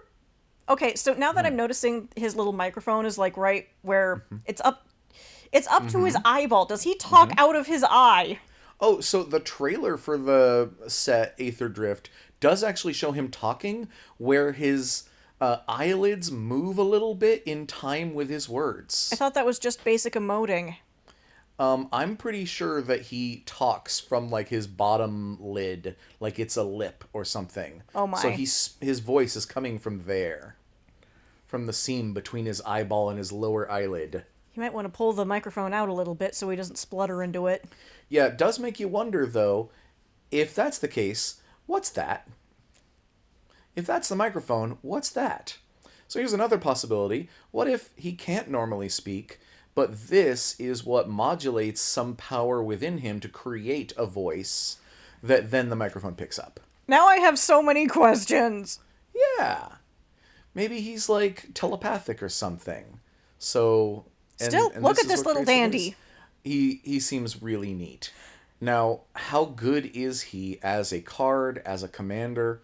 Okay, so now that I'm noticing his little microphone is like right where it's up. It's up to his eyeball. Does he talk out of his eye? Oh, so the trailer for the set Aetherdrift does actually show him talking, where his eyelids move a little bit in time with his I words. thought that was just basic emoting. I'm pretty sure that he talks from like his bottom lid, like it's a lip or something. Oh my. So his voice is coming from there, from the seam between his eyeball and his lower eyelid. You might want to pull the microphone out a little bit so he doesn't splutter into it. Yeah, it does make you wonder though, if that's the case, what's that? If that's the microphone, what's that? So here's another possibility. What if he can't normally speak, but this is what modulates some power within him to create a voice that then the microphone picks up? Now I have so many questions. Yeah. Maybe he's like telepathic or something. So Still, and look this at is this what little creates the dandy. voice. He seems really neat. Now, how good is he as a card, as a commander?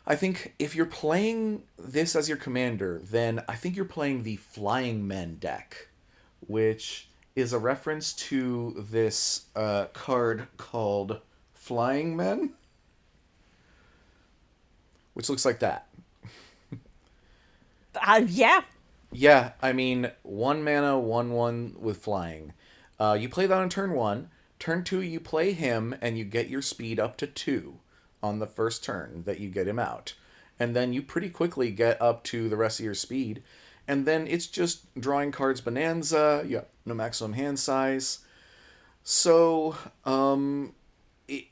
I think if you're playing this as your commander, then I think you're playing the Flying Men deck, which is a reference to this card called Flying Men, which looks like that. Yeah. Yeah, I mean, 1 mana, 1/1 with flying. You play that on turn 1. Turn 2, you play him, and you get your speed up to 2 on the first turn that you get him out. And then you pretty quickly get up to the rest of your speed. And then it's just drawing cards bonanza. You have no maximum hand size. So, it,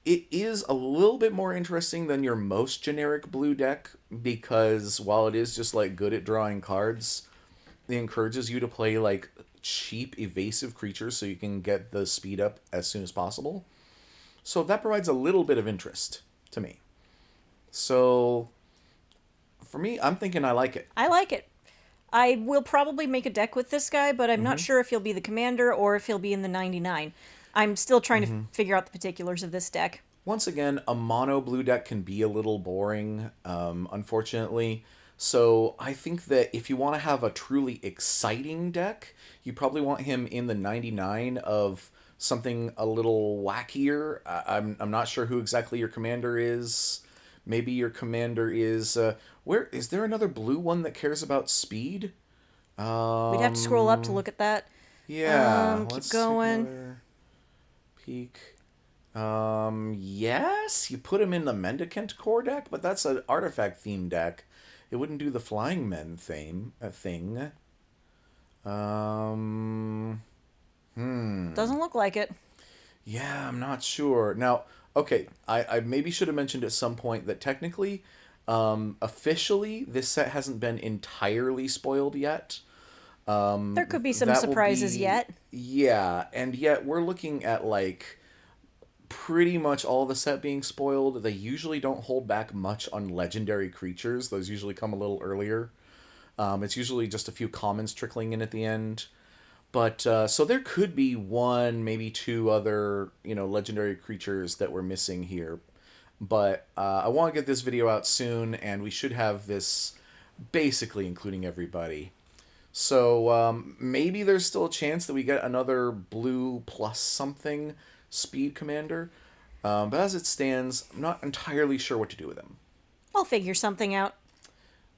it is a little bit more interesting than your most generic blue deck, because while it is just like good at drawing cards, it encourages you to play like cheap evasive creatures so you can get the speed up as soon as possible. So that provides a little bit of interest to me. So for me, I'm thinking I like it. I like it. I will probably make a deck with this guy, but I'm not sure if he'll be the commander or if he'll be in the 99. I'm still trying to figure out the particulars of this deck. Once again, a mono blue deck can be a little boring, unfortunately. So I think that if you want to have a truly exciting deck, you probably want him in the 99 of something a little wackier. I'm not sure who exactly your commander is. Maybe your commander is where is there another blue one that cares about speed? We'd have to scroll up to look at that. Yeah, Keep let's going. take another peek. Yes, you put him in the Mendicant core deck, but that's an artifact theme deck. It wouldn't do the Flying Men thing. Doesn't look like it. Yeah, I'm not sure. Now, okay, I maybe should have mentioned at some point that technically, officially, this set hasn't been entirely spoiled yet. There could be some That will surprises be, yet. yeah, and yet we're looking at like pretty much all the set being spoiled. They usually don't hold back much on legendary creatures. Those usually come a little earlier. It's usually just a few commons trickling in at the end. But so there could be one, maybe two other, legendary creatures that we're missing here. But I want to get this video out soon, and we should have this basically including everybody. So maybe there's still a chance that we get another blue plus something speed commander. But as it stands, I'm not entirely sure what to do with him. I'll figure something out.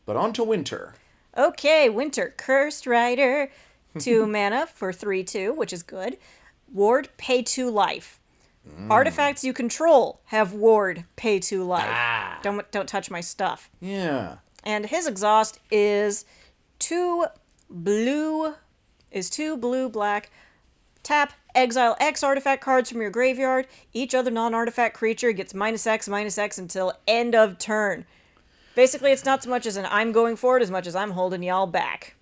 But on to winter. Okay, Winter. Cursed Rider. 2 mana for 3/2, which is good. Ward, pay 2 life. Artifacts you control have Ward, pay 2 life. Don't touch my stuff. Yeah. And his exhaust is 2 blue, black. Tap, exile X artifact cards from your graveyard. Each other non-artifact creature gets -X until end of turn. Basically, it's not so much as an I'm going for it as much as I'm holding y'all back.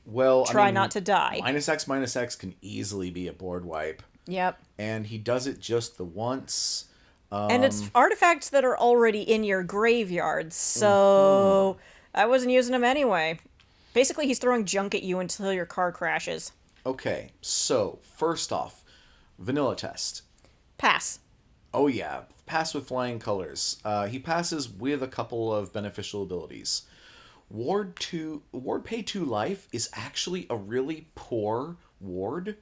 Well, Try not to die. -X can easily be a board wipe. Yep. And he does it just the once. And it's artifacts that are already in your graveyard, so I wasn't using them anyway. Basically, he's throwing junk at you until your car crashes. Okay, so first off, vanilla test. Pass. Oh yeah, pass with flying colors. He passes with a couple of beneficial abilities. Ward pay 2 life is actually a really poor ward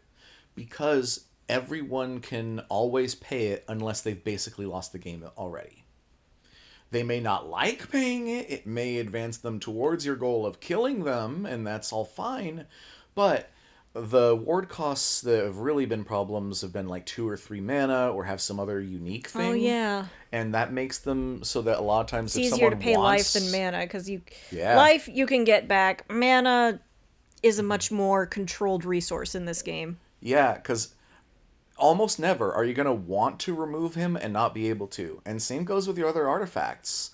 because everyone can always pay it unless they've basically lost the game already. They may not like paying it, it may advance them towards your goal of killing them, and that's all fine, but the ward costs that have really been problems have been like 2 or 3 mana or have some other unique thing. Oh, yeah. And that makes them so that a lot of times It's if easier someone to pay wants... life than mana, because Yeah. life you can get back. Mana is a much more controlled resource in this game. Yeah, because almost never are you going to want to remove him and not be able to. And same goes with your other artifacts.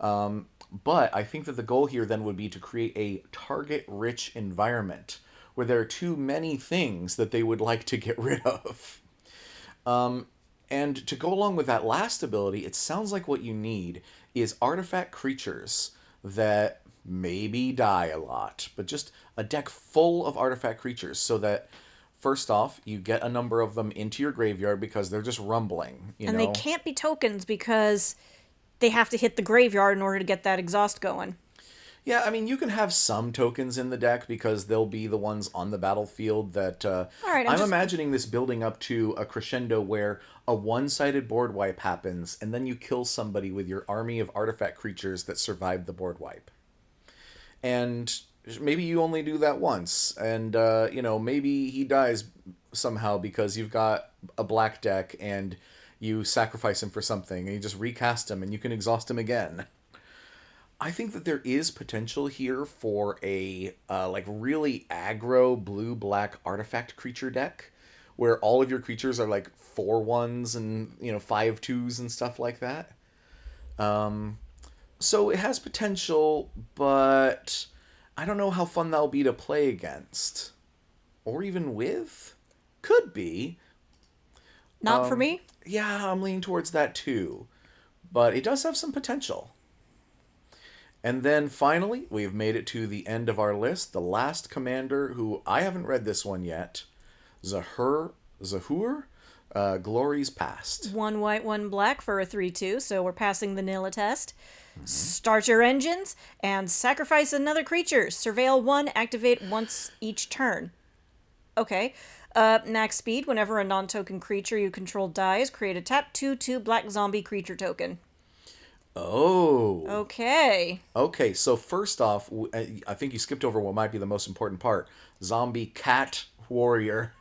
But I think that the goal here then would be to create a target-rich environment where there are too many things that they would like to get rid of. And to go along with that last ability, it sounds like what you need is artifact creatures that maybe die a lot, but just a deck full of artifact creatures so that, first off, you get a number of them into your graveyard because they're just rumbling, And they can't be tokens because they have to hit the graveyard in order to get that exhaust going. Yeah, I mean, you can have some tokens in the deck because they'll be the ones on the battlefield that... All right, I'm imagining this building up to a crescendo where a one-sided board wipe happens, and then you kill somebody with your army of artifact creatures that survived the board wipe. And maybe you only do that once, and, maybe he dies somehow because you've got a black deck and you sacrifice him for something, and you just recast him, and you can exhaust him again. I think that there is potential here for a really aggro blue-black artifact creature deck where all of your creatures are like 4/1s and 5/2s and stuff like that. So it has potential, but I don't know how fun that'll be to play against or even with. Could be. Not for me. Yeah, I'm leaning towards that too, but it does have some potential. And then finally, we've made it to the end of our list. The last commander, who I haven't read this one yet, Zahur, Glory's Past. 1 white, 1 black for a 3/2, so we're passing the vanilla test. Start your engines and sacrifice another creature. Surveil 1, activate once each turn. Okay. Max speed, whenever a non-token creature you control dies, create a tap 2/2 black zombie creature token. Oh. Okay. Okay, so first off, I think you skipped over what might be the most important part. Zombie cat warrior.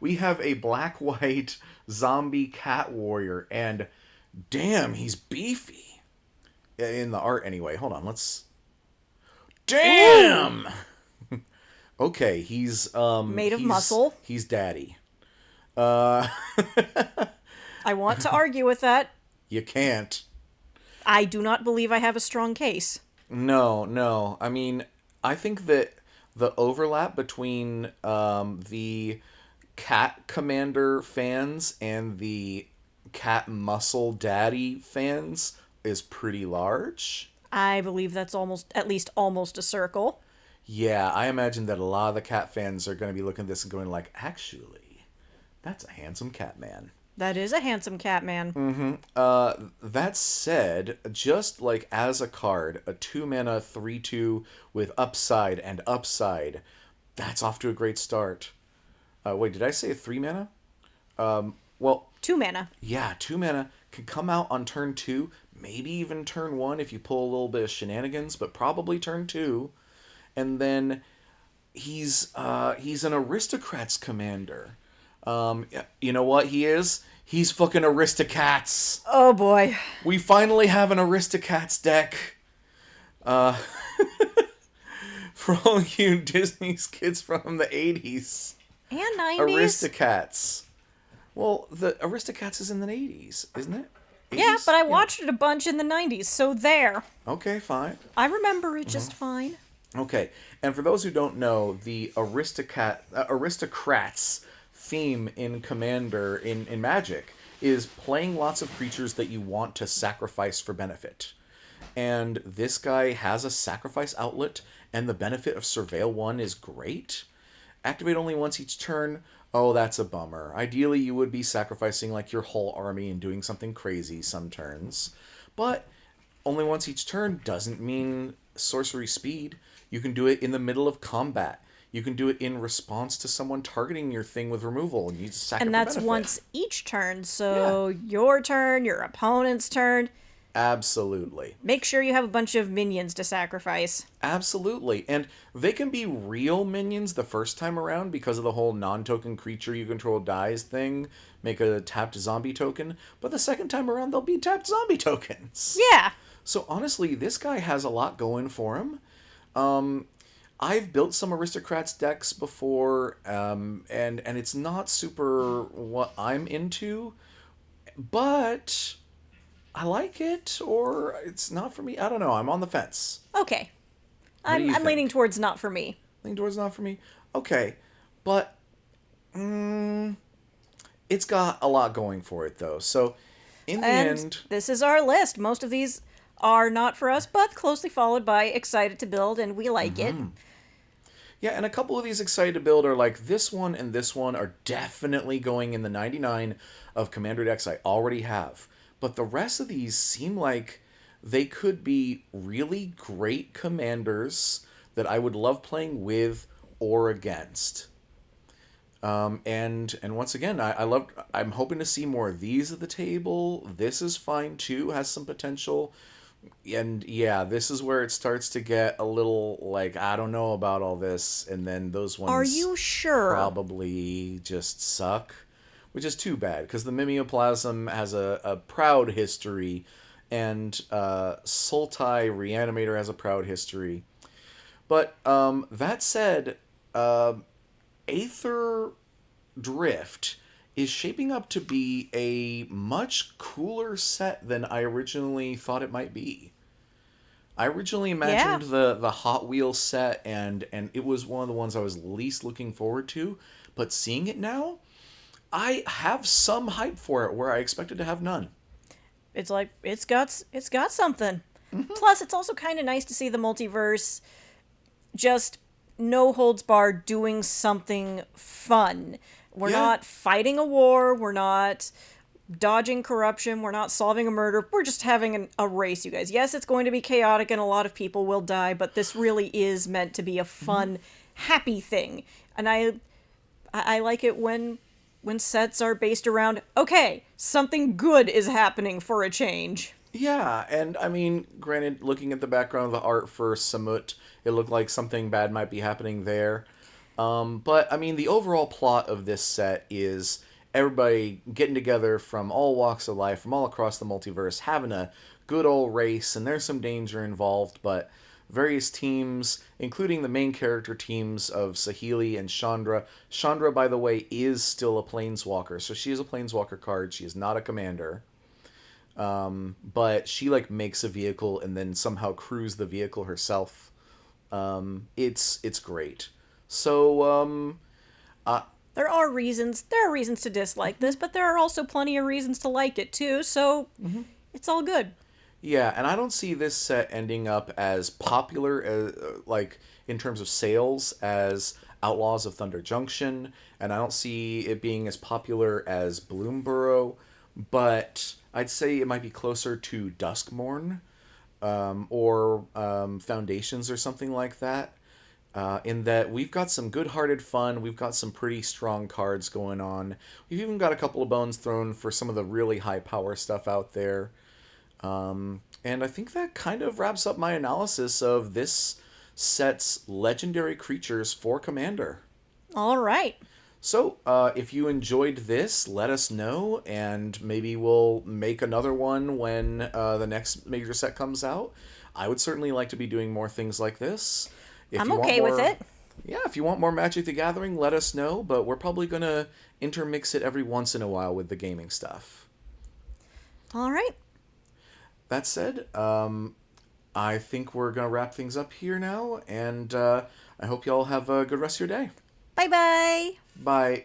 We have a black-white zombie cat warrior, and damn, he's beefy. In the art, anyway. Hold on, let's... Damn! Okay, he's... Made of muscle. He's daddy. I want to argue with that. You can't. I do not believe I have a strong case. No. I mean, I think that the overlap between the Cat Commander fans and the Cat Muscle Daddy fans is pretty large. I believe that's almost, at least almost a circle. Yeah, I imagine that a lot of the cat fans are going to be looking at this and going like, actually, that's a handsome cat man. That is a handsome cat man. That said, just like as a card, a 2 mana 3/2 with upside and upside, that's off to a great start. Wait, did I say a 3 mana? Well, 2 mana. yeah, 2 mana can come out on turn two, maybe even turn one if you pull a little bit of shenanigans, but probably turn two. And then he's an aristocrats commander. You know what he is? He's fucking Aristocats. Oh boy. We finally have an Aristocats deck. Uh, for all you Disney's kids from the 80s. And 90s. Aristocats. Well, the Aristocats is in the 80s, isn't it? 80s? Yeah, but I watched it a bunch in the 90s, so there. Okay, fine. I remember it just fine. Okay, and for those who don't know, the Aristocrats theme in Commander in Magic is playing lots of creatures that you want to sacrifice for benefit. And this guy has a sacrifice outlet, and the benefit of Surveil 1 is great. Activate only once each turn. Oh, that's a bummer. Ideally, you would be sacrificing like your whole army and doing something crazy some turns. But only once each turn doesn't mean sorcery speed. You can do it in the middle of combat. You can do it in response to someone targeting your thing with removal, and you just sacrifice. And that's benefit. once each turn, so your turn, your opponent's turn. Absolutely. Make sure you have a bunch of minions to sacrifice. Absolutely. And they can be real minions the first time around because of the whole non-token creature you control dies thing. Make a tapped zombie token. But the second time around, they'll be tapped zombie tokens. Yeah. So honestly, this guy has a lot going for him. I've built some Aristocrats decks before, and it's not super what I'm into, but I like it, or it's not for me. I don't know. I'm on the fence. Okay. What do you I'm think? leaning towards not for me. Leaning towards not for me. Okay, but it's got a lot going for it though. So in the And end, this is our list. Most of these are not for us, but closely followed by excited to build, and we like it. yeah, and a couple of these excited to build are like this one and this one are definitely going in the 99 of Commander decks I already have. But the rest of these seem like they could be really great commanders that I would love playing with or against. And once again, I'm hoping to see more of these at the table. This is fine too, has some potential. And yeah, this is where it starts to get a little like I don't know about all this, and then those ones Are you sure? probably just suck, which is too bad because the Mimeoplasm has a proud history, and Sultai Reanimator has a proud history. But that said, Aether Drift is shaping up to be a much cooler set than I originally thought it might be. I originally imagined the Hot Wheels set, and it was one of the ones I was least looking forward to. But seeing it now, I have some hype for it where I expected to have none. It's like it's got something. Plus, it's also kind of nice to see the multiverse just no holds barred doing something fun. We're Yeah. not fighting a war. We're not dodging corruption. We're not solving a murder. We're just having a race, you guys. Yes, it's going to be chaotic and a lot of people will die, but this really is meant to be a fun, happy thing. And I like it when sets are based around, okay, something good is happening for a change. Yeah, and I mean, granted, looking at the background of the art for Samut, it looked like something bad might be happening there. But, I mean, the overall plot of this set is everybody getting together from all walks of life, from all across the multiverse, having a good old race, and there's some danger involved, but various teams, including the main character teams of Saheeli and Chandra. Chandra, by the way, is still a Planeswalker, so she is a Planeswalker card. She is not a commander. But she, like, makes a vehicle and then somehow crews the vehicle herself. It's great. So There are reasons to dislike this, but there are also plenty of reasons to like it too, so it's all good. yeah, and I don't see this set ending up as popular as, like in terms of sales as Outlaws of Thunder Junction, and I don't see it being as popular as Bloomborough, but I'd say it might be closer to Duskmorn or Foundations or something like that. In that we've got some good-hearted fun, we've got some pretty strong cards going on. We've even got a couple of bones thrown for some of the really high power stuff out there. And I think that kind of wraps up my analysis of this set's legendary creatures for Commander. All right. So, if you enjoyed this, let us know, and maybe we'll make another one when the next major set comes out. I would certainly like to be doing more things like this. If I'm you want okay with more, it. yeah, if you want more Magic the Gathering, let us know, but we're probably going to intermix it every once in a while with the gaming stuff. All right. That said, I think we're going to wrap things up here now, and I hope y'all have a good rest of your day. Bye bye. Bye.